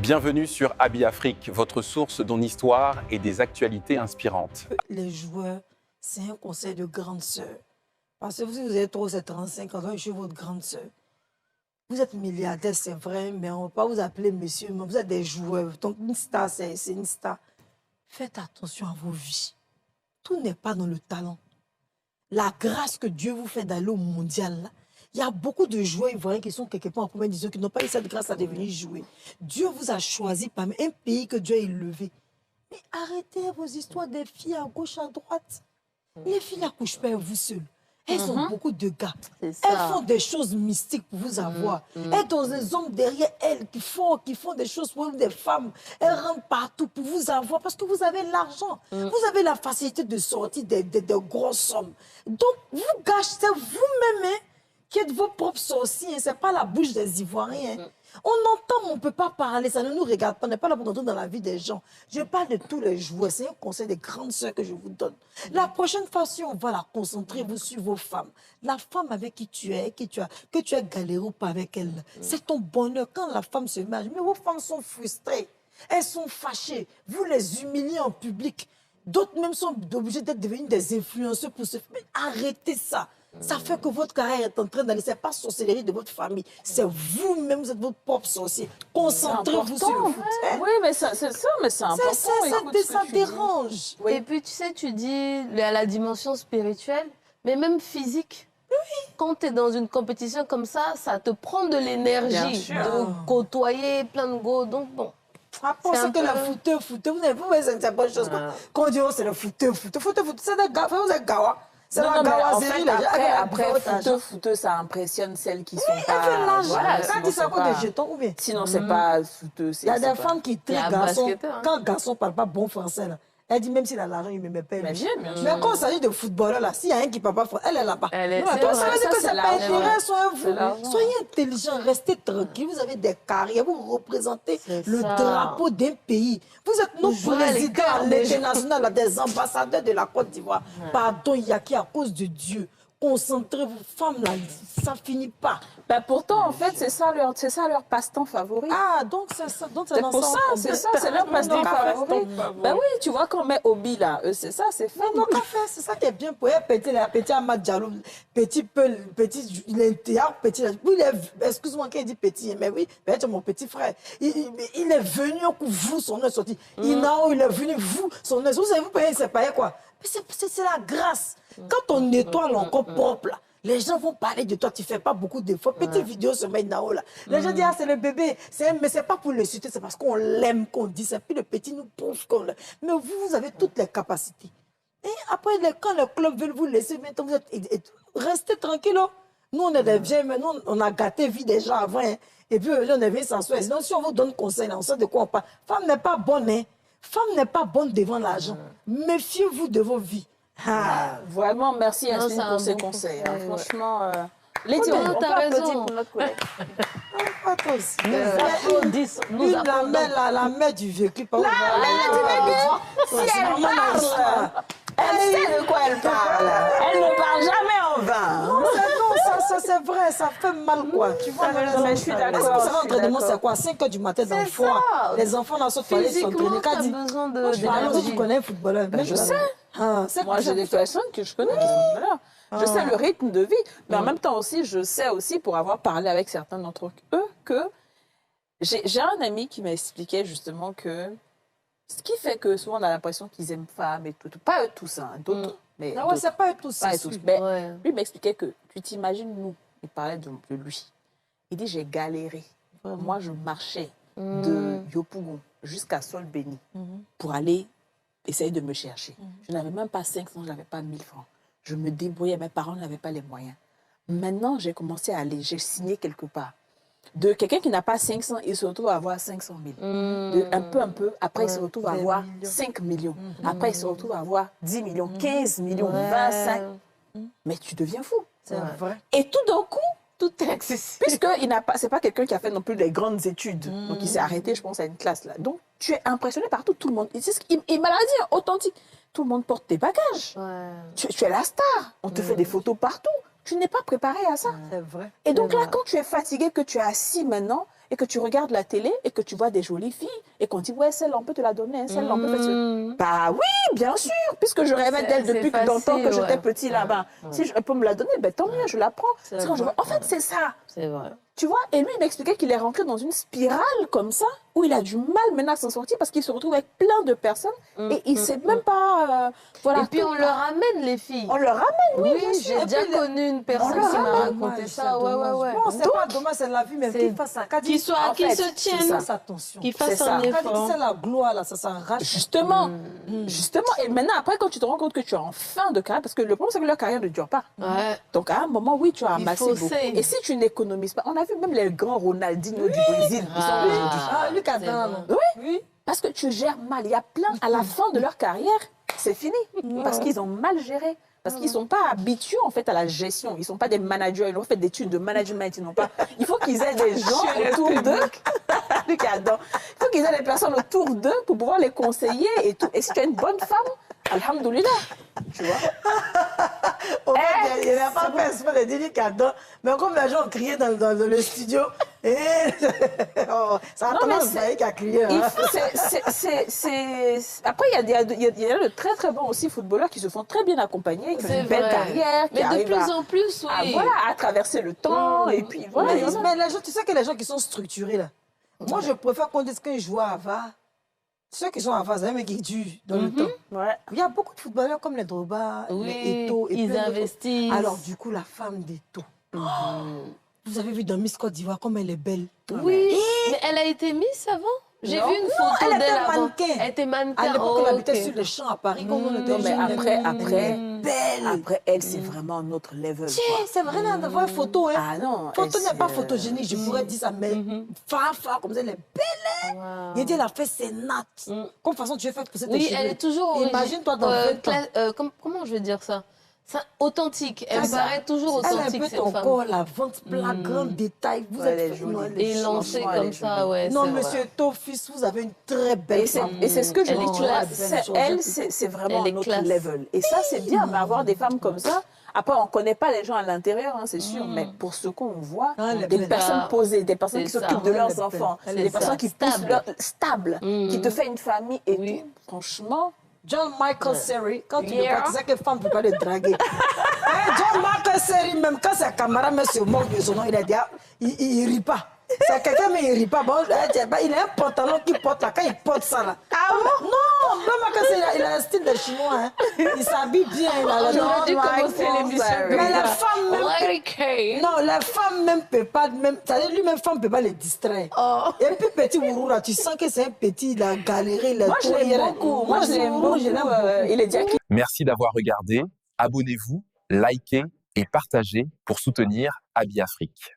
Bienvenue sur Habit Afrique, votre source d'une histoire et des actualités inspirantes. Les joueurs, c'est un conseil de grande sœur. Parce que si vous avez trop ces 35 ans, je suis votre grande sœur. Vous êtes milliardaire, c'est vrai, mais on ne va pas vous appeler monsieur, mais vous êtes des joueurs. Donc une star, c'est une star. Faites attention à vos vies. Tout n'est pas dans le talent. La grâce que Dieu vous fait d'aller au mondial, là, il y a beaucoup de joueurs ivoiriens qui sont quelque part en première division qui n'ont pas eu cette grâce à devenir jouer. Dieu vous a choisi parmi un pays que Dieu a élevé. Mais arrêtez vos histoires des filles à gauche, à droite. Les filles n'accouchent pas vous seules. Elles ont beaucoup de gars. Elles font des choses mystiques pour vous avoir. Elles ont des hommes derrière elles qui font des choses pour des femmes. Elles rentrent partout pour vous avoir parce que vous avez l'argent. Vous avez la facilité de sortir des grosses sommes. Donc, vous gâchez vous-même, qui êtes vos propres sorciers. Ce n'est pas la bouche des Ivoiriens. On entend, mais on ne peut pas parler. Ça ne nous regarde pas. On n'est pas là pour entrer dans la vie des gens. Je parle de tous les joueurs. C'est un conseil des grandes sœurs que je vous donne. La prochaine fois, si on va la concentrer, vous sur vos femmes. La femme avec qui tu es, que tu as galéré ou pas avec elle, c'est ton bonheur. Quand la femme se marie, mais vos femmes sont frustrées. Elles sont fâchées. Vous les humiliez en public. D'autres même sont obligés d'être devenus des influenceurs pour se faire. Mais arrêtez ça. Ça fait que votre carrière est en train d'aller. Ce n'est pas sorcellerie de votre famille. C'est vous-même, vous êtes votre propre sorcier. Concentrez-vous sur le foot. Oui, mais c'est ça, mais c'est important. Ça dérange. Oui. Et puis, tu sais, tu dis la dimension spirituelle, mais même physique. Oui. Quand tu es dans une compétition comme ça te prend de l'énergie de côtoyer plein de go. Donc, bon. Après, c'est que le footeur, vous voyez, c'est une bonne chose. Quand on dit, oh, c'est le footeur, c'est des gars, vous êtes gawa. C'est la gawazerie. Après, footeur, ça impressionne celles qui sont pas... Elle fait l'argent. Quand ils savent des jetons, ou bien... Sinon, c'est pas footeur. Il y a des femmes qui traitent garçons. Quand le garçon ne parle pas bon français, là, elle dit même s'il a l'argent, il ne me paye. Mais quand il s'agit de footballeur, là, s'il y a un qui ne parle pas français, elle est là-bas. Donc ça veut dire que ce n'est pas intérêt, vous. Soyez intelligent, restez tranquille. Vous avez des carrières, vous représentez le drapeau d'un pays. Vous êtes nos présidents à l'international, des ambassadeurs de la Côte d'Ivoire. Pardon, Yaki, à cause de Dieu. Concentrez-vous, femmes, là, ça ne finit pas. Ben pourtant, en fait, c'est ça leur passe-temps favori. Ah, donc c'est ça. C'est pour ça, c'est leur passe-temps favori. Ben oui, tu vois, quand on met hobby, là, c'est ça, c'est fait. Non, c'est ça qui est bien pour elle. Petit Ahmad Diallo, petit l'intérieur, petit. Oui, excuse-moi qu'il dit petit, mais oui, peut-être mon petit frère. Il est venu, vous, son nom est sorti. Il est venu, vous, son nom est sorti. Vous savez, vous payez, c'est payé quoi? C'est la grâce. Quand on nettoie l'encore propre, là, les gens vont parler de toi, tu ne fais pas beaucoup d'efforts. Petite vidéo sur Maïnao, là. Les gens disent, ah, c'est le bébé. Mais ce n'est pas pour le citer, c'est parce qu'on l'aime qu'on dit ça. Puis le petit nous prouve qu'on l'aime. Mais vous avez toutes les capacités. Et après, quand le club veut vous laisser, maintenant, vous êtes, restez tranquille. Hein. Nous, on est des vieilles, mais nous, on a gâté vie des gens avant. Hein. Et puis, on est venu s'asseoir. Sinon, si on vous donne conseil, là, on sait de quoi on parle. Femme n'est pas bonne, hein. Femme n'est pas bonne devant l'argent. Méfiez-vous de vos vies. Vraiment, merci Yasmine pour ces conseils. Hein. Franchement, Letty, on peut applaudir pour notre collègue. Pas trop aussi. La mère du vécu. La mère du vécu. Si elle parle, elle sait de quoi elle parle. Elle ne parle jamais en vain. Non, c'est vrai, ça fait mal quoi. Tu vois, mais je suis d'accord. Ça va entraînement, c'est quoi? 5 h du matin dans le foie. Les enfants dans ce foyer sont entraînés. Quand besoin de tu connais un footballeur. Je sais. Moi, j'ai des personnes que je connais qui sont footballeurs. Je sais le rythme de vie, mais en même temps aussi, je sais aussi, pour avoir parlé avec certains d'entre eux, que j'ai un ami qui m'a expliqué justement que ce qui fait que souvent on a l'impression qu'ils aiment femmes et tout. Pas eux tous, hein, d'autres. Mais non, c'est pas eux tous. Pas eux tous. Mais lui m'expliquait que, tu t'imagines, nous, il parlait de lui. Il dit, j'ai galéré. Moi, je marchais de Yopougon jusqu'à Sol-Béni pour aller essayer de me chercher. Je n'avais même pas 500, je n'avais pas 1000 francs. Je me débrouillais, mes parents n'avaient pas les moyens. Maintenant, j'ai commencé à aller, j'ai signé quelque part. De quelqu'un qui n'a pas 500, il se retrouve à avoir 500 000. De un peu, après il se retrouve à avoir 5 millions. Après il se retrouve à avoir 10 millions, 15 millions, 25. Mais tu deviens fou. C'est vrai. Et tout d'un coup, tout est accessible. Puisque ce n'est pas quelqu'un qui a fait non plus les grandes études. Donc il s'est arrêté, je pense, à une classe là. Donc tu es impressionné par tout le monde. Il m'a dit, authentique. Tout le monde porte tes bagages. Tu es la star. On te fait des photos partout. Tu n'es pas préparé à ça. C'est vrai. Et donc là, quand tu es fatigué, que tu es assis maintenant, et que tu regardes la télé et que tu vois des jolies filles et qu'on dit, ouais, celle-là, on peut te la donner, celle-là, on peut faire ce... Bah oui, bien sûr, puisque je rêvais d'elle depuis longtemps que j'étais petit là-bas. Si je peux me la donner, ben tant mieux, je la prends. En fait, c'est ça. C'est vrai. Tu vois, et lui, il m'expliquait qu'il est rentré dans une spirale comme ça, où il a du mal maintenant à s'en sortir parce qu'il se retrouve avec plein de personnes et il ne sait même pas... voilà. Et puis on leur ramène les filles. On leur ramène, oui, bien sûr. J'ai déjà connu une personne qui m'a raconté ça. Ouais. Non, c'est pas dommage, c'est la vie, mais qu'il fasse ça. Qu'ils se tiennent, attention. qu'ils fassent un effort. Quand c'est la gloire, là, ça s'arrache. Justement. Et maintenant, après, quand tu te rends compte que tu es en fin de carrière, parce que le problème, c'est que leur carrière ne dure pas. Ouais. Donc, à un moment, oui, tu as amassé beaucoup. Et si tu n'économises pas, on a vu même les grands Ronaldinho du Brésil. Lui, Cadran. Oui. Parce que tu gères mal. Il y a plein, à la fin de leur carrière, c'est fini. Parce qu'ils ont mal géré. Parce qu'ils ne sont pas habitués en fait à la gestion. Ils ne sont pas des managers. Ils n'ont pas fait d'études de management. Ils n'ont pas. Il faut qu'ils aient des gens autour d'eux. Il faut qu'ils aient des personnes autour d'eux pour pouvoir les conseiller et tout. Et si tu as une bonne femme, alhamdoulilah. Tu vois. Il n'a pas fait exprès de dire Cadran. Mais comme les gens criaient dans le studio, ça a tendance à qui a crié. Après, il y a de très très bons aussi footballeurs qui se font très bien accompagner, qui ont une belle carrière, qui mais de plus en plus, oui. À traverser le temps. Et puis voilà. Mais les gens, tu sais que les gens qui sont structurés là, moi je préfère qu'on dise qu'un joueur à VAR, ceux qui sont à VAR, c'est un mec qui dure dans le temps. Ouais. Il y a beaucoup de footballeurs comme les Drogba, les Eto'o. Ils investissent. Alors du coup, la femme d'Eto'o. Vous avez vu dans Miss Côte d'Ivoire comme elle est belle. Oui, mais elle a été Miss avant. J'ai vu une photo d'elle avant. Elle était mannequin. À l'époque, elle habitait sur les champs à Paris. Quand on était mais belle. Après, elle, c'est vraiment un autre level. C'est vrai d'avoir une photo. Hein. Ah non. Photo n'est pas photogénique, je pourrais dire ça, mais fort, comme ça, elle est belle. Il dit, elle a fait ses nattes. Comme façon, tu es fait pousser tes cheveux. Oui, elle est toujours... Imagine-toi dans 20 ans. Comment je vais dire ça? Authentique. Elle paraît toujours authentique, cette femme. Elle a un peu ton corps, la vente plat, grand détail. Vous êtes jolie. Et lancée comme ça, ouais. Non, monsieur Tofis, vous avez une très belle femme. Et c'est ce que je dis. Elle, c'est vraiment un autre level. Et ça, c'est bien d'avoir des femmes comme ça. Après, on ne connaît pas les gens à l'intérieur, hein, c'est sûr, mais pour ce qu'on voit, des personnes posées, des personnes qui s'occupent de leurs enfants, des personnes qui poussent stable, qui te font une famille et tout. Franchement... John Michael Seri, quand tu ne sais que femme ne peut pas le draguer. John Michael Seri, même quand sa camarade me se moque de son nom, il a dit, il rit pas. C'est quelqu'un, mais il rit pas. Bon, il a un pantalon qu'il porte là, quand il porte ça là. Ah bon? Non, John Michael Seri, il a un style de chinois. Hein. Il s'habille bien. On aurait dû commencer l'émission. Mais les femmes même... Non, les femmes même ne peuvent pas... C'est-à-dire lui-même, femme ne peut pas les distraire. Et puis petit Ouroura, tu sens que c'est un petit, il a galéré, il a Moi, je l'aime beaucoup. Moi, je l'aime beaucoup. Il est déjà... Merci d'avoir regardé. Abonnez-vous, likez et partagez pour soutenir Abi Afrique.